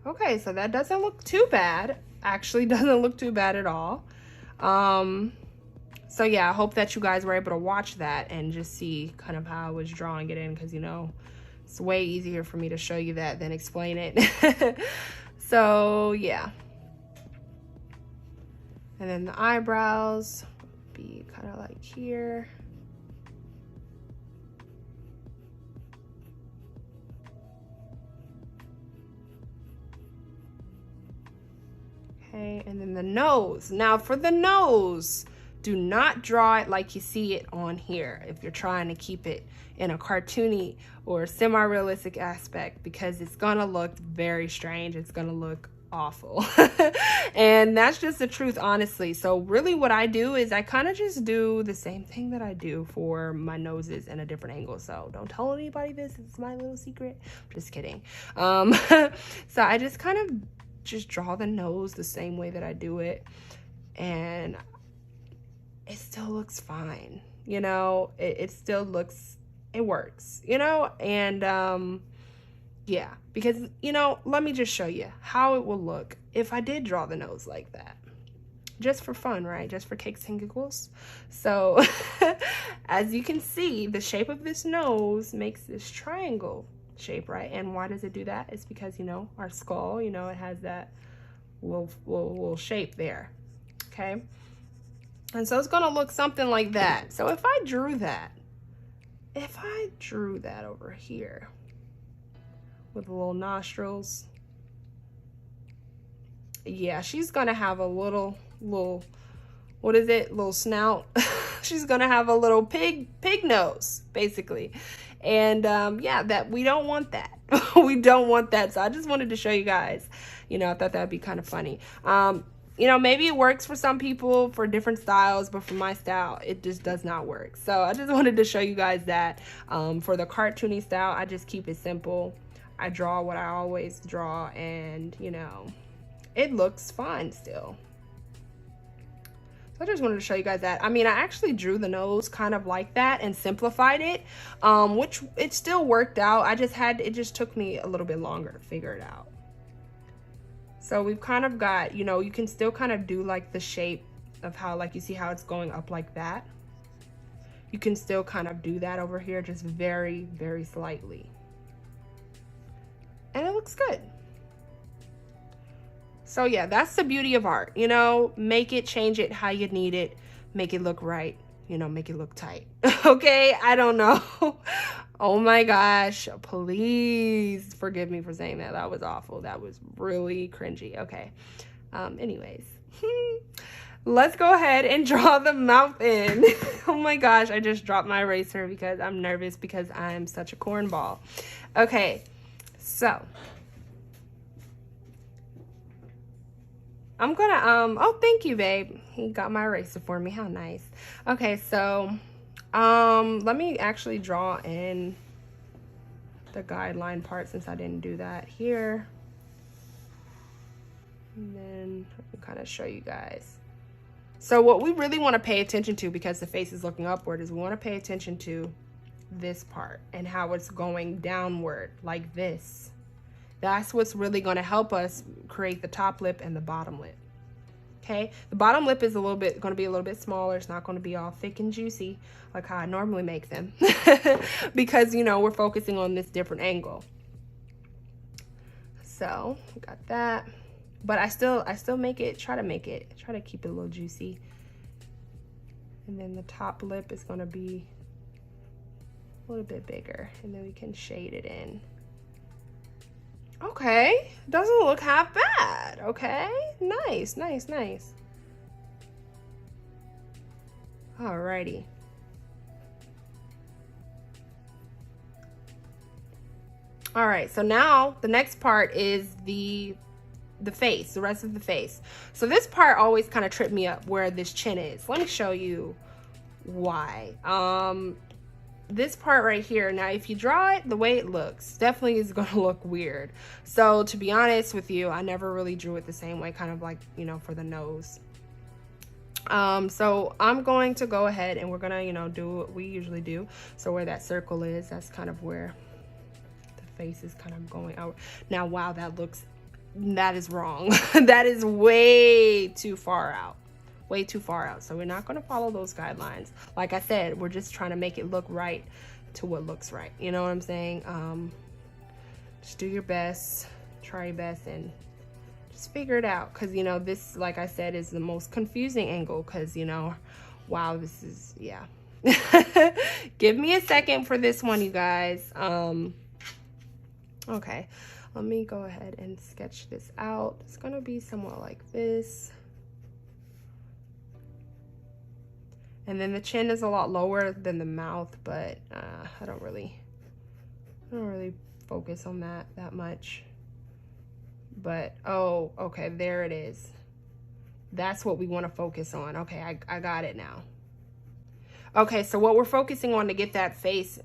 Okay, so that doesn't look too bad. Actually doesn't look too bad at all. So yeah, I hope that you guys were able to watch that and just see kind of how I was drawing it in, because, you know, it's way easier for me to show you that than explain it. So yeah. And then the eyebrows be kind of like here. Okay, and then the nose. Now for the nose, do not draw it like you see it on here if you're trying to keep it in a cartoony or semi-realistic aspect, because it's gonna look very strange. It's gonna look awful. And that's just the truth, honestly. So really what I do is I kind of just do the same thing that I do for my noses in a different angle. So don't tell anybody this, it's my little secret. Just kidding. So I just kind of just draw the nose the same way that I do it, and it still looks fine, you know. It still looks, it works, you know. And yeah, because, you know, let me just show you how it will look if I did draw the nose like that, just for fun, right? Just for kicks and giggles. So as you can see, the shape of this nose makes this triangle shape, right? And why does it do that? It's because, you know, our skull, you know, it has that little shape there. Okay, and so it's gonna look something like that. So if I drew that over here with the little nostrils, yeah, she's gonna have a little what is it, little snout. She's gonna have a little pig nose, basically. And yeah, that we don't want that. We don't want that. So I just wanted to show you guys, you know, I thought that'd be kind of funny. You know, maybe it works for some people for different styles, but for my style, it just does not work. So I just wanted to show you guys that. For the cartoony style, I just keep it simple. I draw what I always draw, and, you know, it looks fine still. I just wanted to show you guys that. I mean, I actually drew the nose kind of like that and simplified it, which it still worked out. It just took me a little bit longer to figure it out. So we've kind of got, you know, you can still kind of do like the shape of how, like, you see how it's going up like that. You can still kind of do that over here, just very, very slightly. And it looks good. So yeah, that's the beauty of art, you know. Make it, change it how you need it, make it look right, you know, make it look tight. Okay, I don't know. Oh my gosh, please forgive me for saying that. That was awful. That was really cringy. Okay, anyways. Let's go ahead and draw the mouth in. Oh my gosh, I just dropped my eraser because I'm nervous because I'm such a cornball. Okay, so I'm gonna, oh, thank you, babe. He got my eraser for me. How nice. Okay, so, let me actually draw in the guideline part since I didn't do that here. And then I can kind of show you guys. So what we really want to pay attention to, because the face is looking upward, is we want to pay attention to this part and how it's going downward like this. That's what's really going to help us create the top lip and the bottom lip. Okay, the bottom lip is going to be a little bit smaller. It's not going to be all thick and juicy like how I normally make them because, you know, we're focusing on this different angle. So got that, but I still try to keep it a little juicy. And then the top lip is going to be a little bit bigger, and then we can shade it in. Okay, doesn't look half bad. Okay, nice, nice, nice. Alrighty. All right, so now the next part is the face, the rest of the face. So this part always kind of tripped me up, where this chin is. Let me show you why. This part right here, now if you draw it the way it looks, definitely is going to look weird. So to be honest with you, I never really drew it the same way, kind of like, you know, for the nose. So I'm going to go ahead and we're gonna, you know, do what we usually do. So where that circle is, that's kind of where the face is kind of going out. Now, wow, that looks that is wrong. That is way too far out. Way too far out. So we're not going to follow those guidelines. Like I said, we're just trying to make it look right to what looks right. You know what I'm saying? Just do your best, try your best, and just figure it out. Because, you know, this, like I said, is the most confusing angle. Because, you know, wow, this is, yeah. Give me a second for this one, you guys. Okay, let me go ahead and sketch this out. It's going to be somewhat like this. And then the chin is a lot lower than the mouth, but I don't really focus on that much. But oh, okay, there it is. That's what we want to focus on. Okay, I got it now. Okay, so what we're focusing on to get the face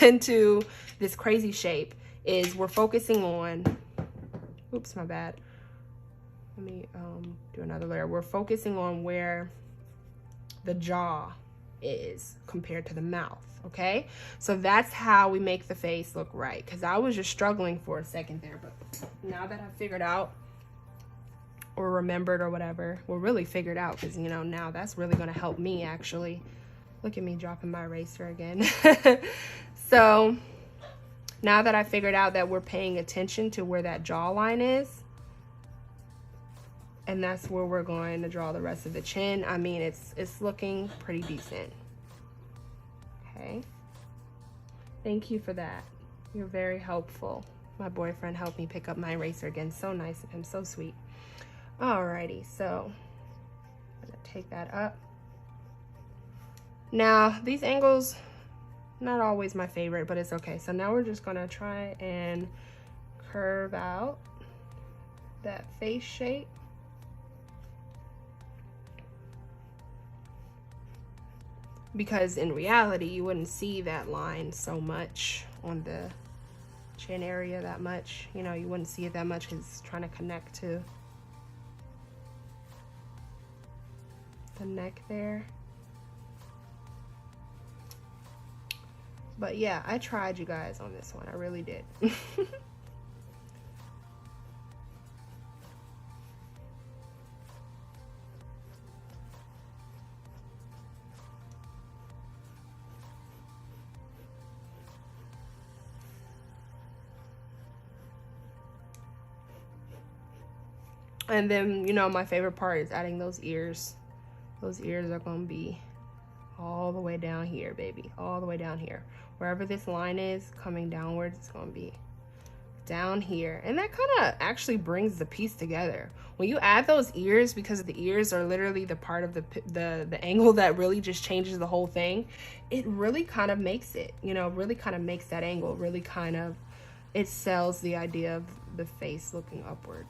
into this crazy shape is we're focusing on, oops, my bad. Let me do another layer. We're focusing on where the jaw is compared to the mouth, okay? So that's how we make the face look right, because I was just struggling for a second there, but now that I've figured out or remembered or whatever, well, really figured out, because, you know, now that's really going to help me actually. Look at me dropping my eraser again. So now that I figured out that we're paying attention to where that jawline is, and that's where we're going to draw the rest of the chin. I mean, it's looking pretty decent. Okay. Thank you for that. You're very helpful. My boyfriend helped me pick up my eraser again. So nice of him, so sweet. Alrighty, so I'm gonna take that up. Now, these angles, not always my favorite, but it's okay. So now we're just gonna try and curve out that face shape. Because in reality, you wouldn't see that line so much on the chin area that much. You know, you wouldn't see it that much because it's trying to connect to the neck there. But yeah, I tried, you guys, on this one. I really did. And then, you know, my favorite part is adding those ears. Those ears are going to be all the way down here, baby. All the way down here. Wherever this line is coming downwards, it's going to be down here. And that kind of actually brings the piece together. When you add those ears, because the ears are literally the part of the angle that really just changes the whole thing, it really kind of makes it, you know, really kind of makes that angle, really kind of, it sells the idea of the face looking upward.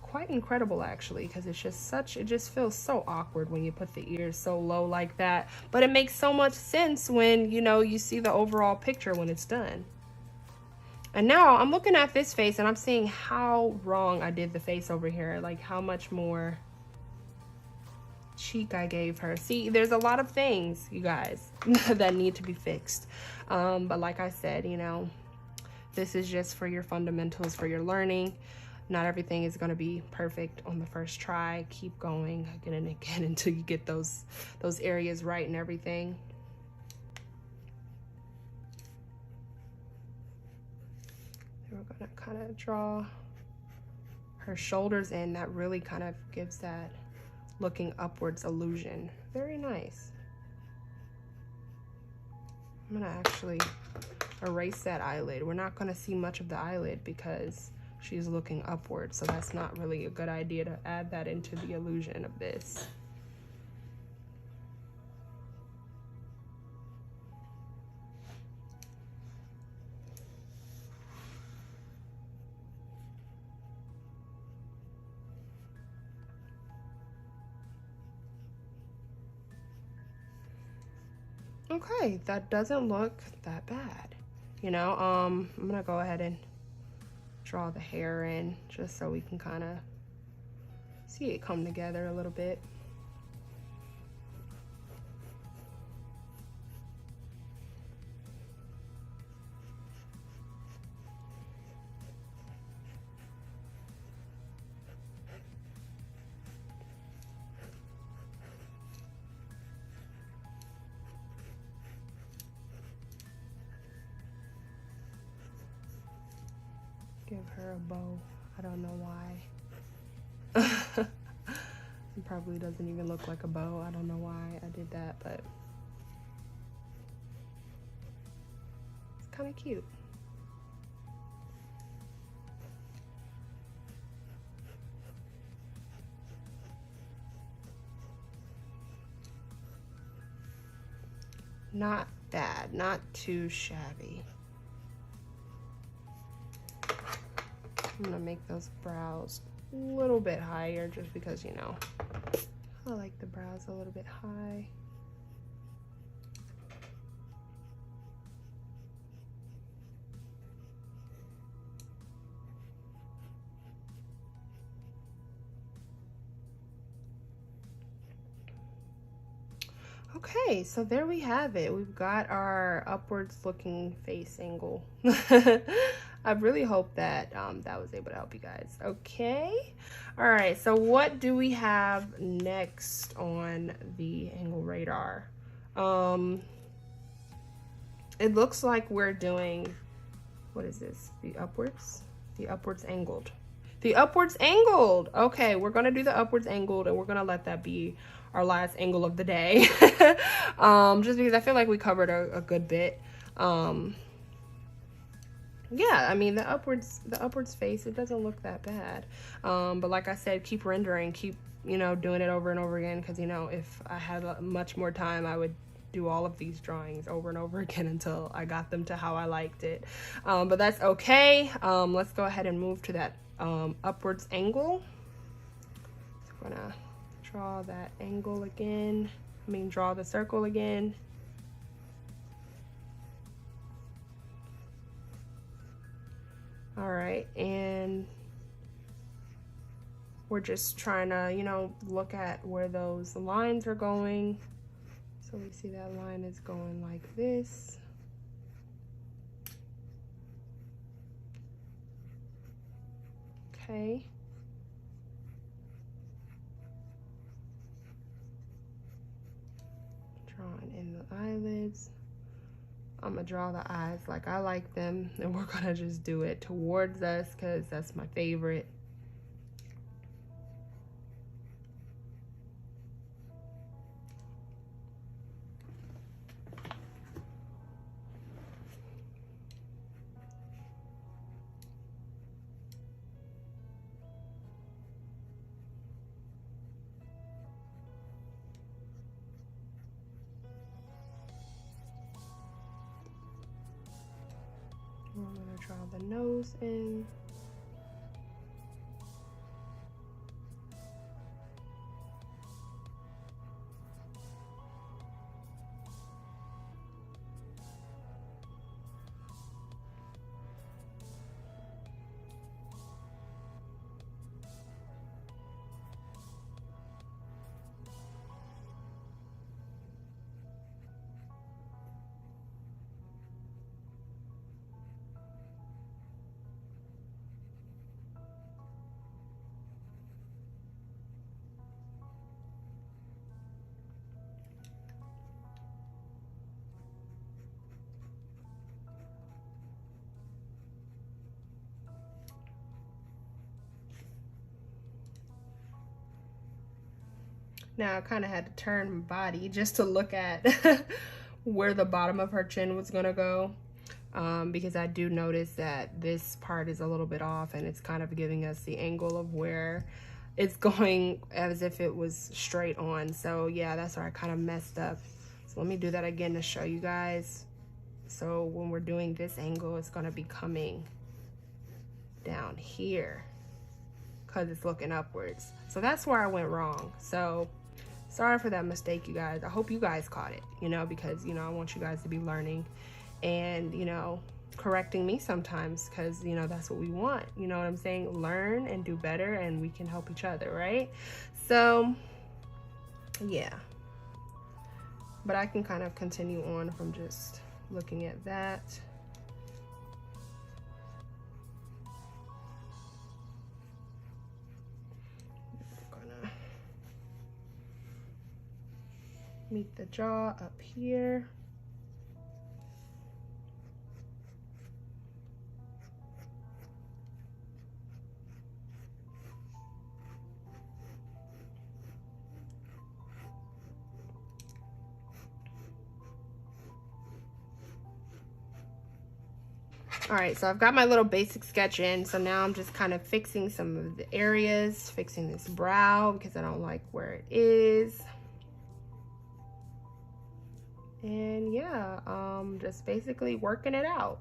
Quite incredible actually, because it's just such, it just feels so awkward when you put the ears so low like that, but it makes so much sense when, you know, you see the overall picture when it's done. And now I'm looking at this face and I'm seeing how wrong I did the face over here, like how much more cheek I gave her. See, there's a lot of things, you guys, that need to be fixed, but like I said, you know, this is just for your fundamentals, for your learning. Not everything is going to be perfect on the first try. Keep going again and again until you get those areas right and everything. Then we're going to kind of draw her shoulders in. That really kind of gives that looking upwards illusion. Very nice. I'm going to actually erase that eyelid. We're not going to see much of the eyelid because she's looking upward, so that's not really a good idea to add that into the illusion of this. Okay, that doesn't look that bad. You know, I'm gonna go ahead and draw the hair in just so we can kind of see it come together a little bit. give her a bow. I don't know why. It probably doesn't even look like a bow. I don't know why I did that, but it's kind of cute. Not bad, not too shabby. I'm gonna make those brows a little bit higher just because, you know, I like the brows a little bit high. Okay, so there we have it. We've got our upwards looking face angle. I really hope that that was able to help you guys. Okay, all right, so what do we have next on the angle radar? It looks like we're doing, what is this? The upwards angled. The upwards angled. Okay, we're gonna do the upwards angled, and we're gonna let that be our last angle of the day. Just because I feel like we covered a good bit. Yeah, I mean, the upwards face, it doesn't look that bad. But like I said, keep rendering, keep, you know, doing it over and over again, because, you know, if I had much more time, I would do all of these drawings over and over again until I got them to how I liked it. But that's okay. Let's go ahead and move to that upwards angle. So I'm gonna draw that angle again. I mean, draw the circle again. All right, and we're just trying to, you know, look at where those lines are going. So we see that line is going like this. Okay. Drawing in the eyelids. I'm gonna draw the eyes like I like them, and we're gonna just do it towards us because that's my favorite. I'm gonna draw the nose in. Now I kind of had to turn my body just to look at where the bottom of her chin was gonna go, because I do notice that this part is a little bit off, and it's kind of giving us the angle of where it's going as if it was straight on. So yeah, that's where I kind of messed up. So let me do that again to show you guys. So when we're doing this angle, it's gonna be coming down here because it's looking upwards. So that's where I went wrong. So sorry for that mistake, you guys. I hope you guys caught it, you know, because, you know, I want you guys to be learning and, you know, correcting me sometimes, because, you know, that's what we want. You know what I'm saying? Learn and do better, and we can help each other, right? So yeah, but I can kind of continue on from just looking at that. Meet the jaw up here. All right, so I've got my little basic sketch in. So now I'm just kind of fixing some of the areas, fixing this brow because I don't like where it is. And yeah, just basically working it out.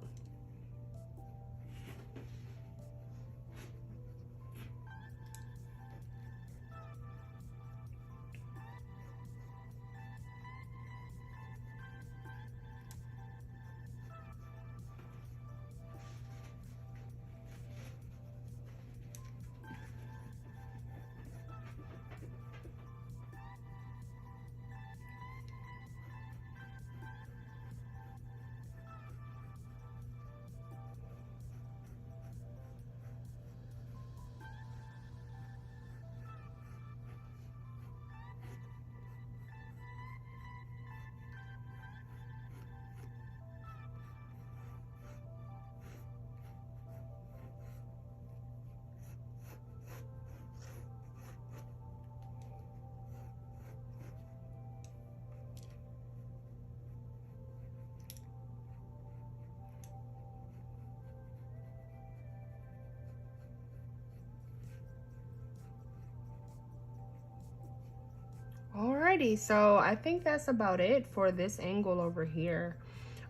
Alrighty, so I think that's about it for this angle over here.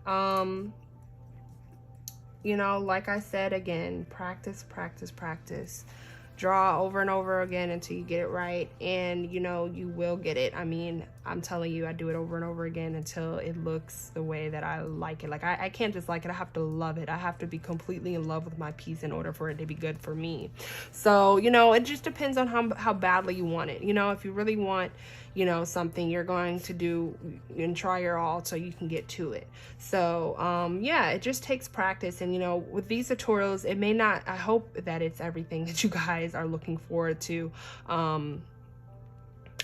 You know, like I said, again, practice, practice, practice. Draw over and over again until you get it right, and you know, you will get it. I mean, I'm telling you, I do it over and over again until it looks the way that I like it. Like I can't just like it, I have to love it. I have to be completely in love with my piece in order for it to be good for me. So, you know, it just depends on how badly you want it. You know, if you really want, you know, something, you're going to do and try your all so you can get to it. So yeah, it just takes practice. And you know, with these tutorials, it may not, I hope that it's everything that you guys are looking forward to.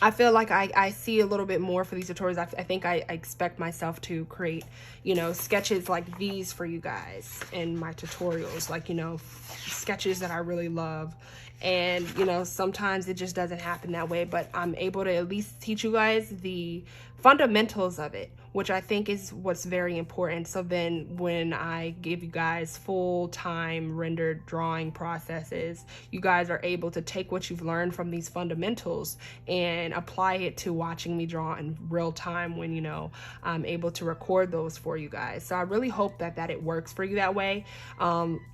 I feel like I see a little bit more for these tutorials. I think I expect myself to create, you know, sketches like these for you guys in my tutorials, like, you know, sketches that I really love. And, you know, sometimes it just doesn't happen that way, but I'm able to at least teach you guys the fundamentals of it, which I think is what's very important. So then when I give you guys full-time rendered drawing processes, you guys are able to take what you've learned from these fundamentals and apply it to watching me draw in real time when, you know, I'm able to record those for you guys. So I really hope that it works for you that way.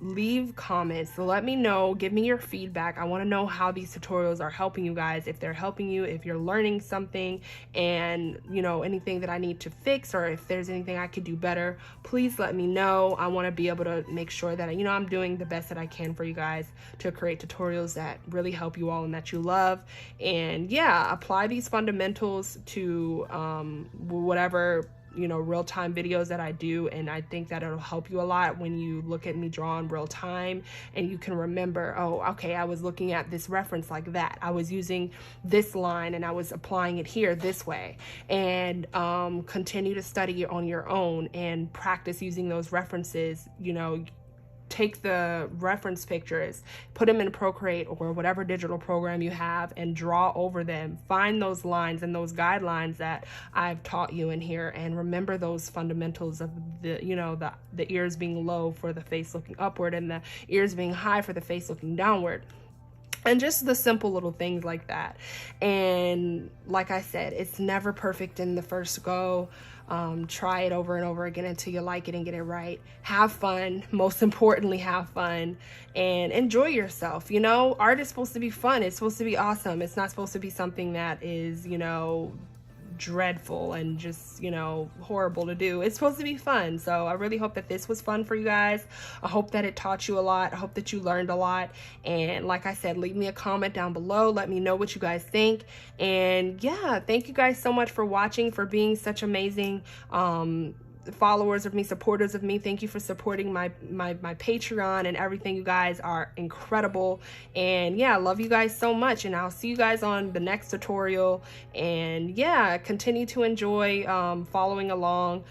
Leave comments, let me know, give me your feedback. I want to know how these tutorials are helping you guys, if they're helping you, if you're learning something, and you know, anything that I need to fix, or if there's anything I could do better, please let me know. I want to be able to make sure that, you know, I'm doing the best that I can for you guys to create tutorials that really help you all and that you love. And yeah, apply these fundamentals to whatever, you know, real-time videos that I do, and I think that it'll help you a lot when you look at me draw in real time and you can remember, oh, okay, I was looking at this reference like that, I was using this line and I was applying it here this way. And continue to study on your own and practice using those references. You know, take the reference pictures, put them in Procreate or whatever digital program you have, and draw over them. Find those lines and those guidelines that I've taught you in here, and remember those fundamentals of the, you know, the ears being low for the face looking upward and the ears being high for the face looking downward. And just the simple little things like that. And like I said, it's never perfect in the first go. Try it over and over again until you like it and get it right. Have fun. Most importantly, have fun and enjoy yourself. You know, art is supposed to be fun. It's supposed to be awesome. It's not supposed to be something that is, you know, dreadful and just, you know, horrible to do. It's supposed to be fun. So I really hope that this was fun for you guys. I hope that it taught you a lot. I hope that you learned a lot. And like I said, leave me a comment down below. Let me know what you guys think. And yeah, thank you guys so much for watching, for being such amazing followers of me, supporters of me. Thank you for supporting my Patreon and everything. You guys are incredible. And yeah, I love you guys so much, and I'll see you guys on the next tutorial. And yeah, continue to enjoy following along.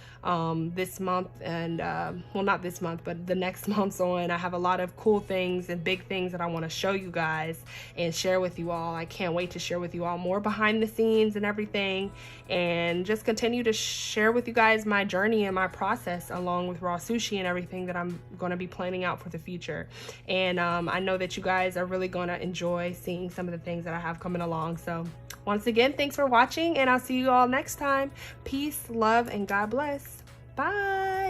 this month, and well, not this month, but the next month's on. I have a lot of cool things and big things that I want to show you guys and share with you all. I can't wait to share with you all more behind the scenes and everything, and just continue to share with you guys my journey and my process along with Rawsueshii and everything that I'm going to be planning out for the future. And I know that you guys are really going to enjoy seeing some of the things that I have coming along. So once again, thanks for watching, and I'll see you all next time. Peace, love, and God bless. Bye.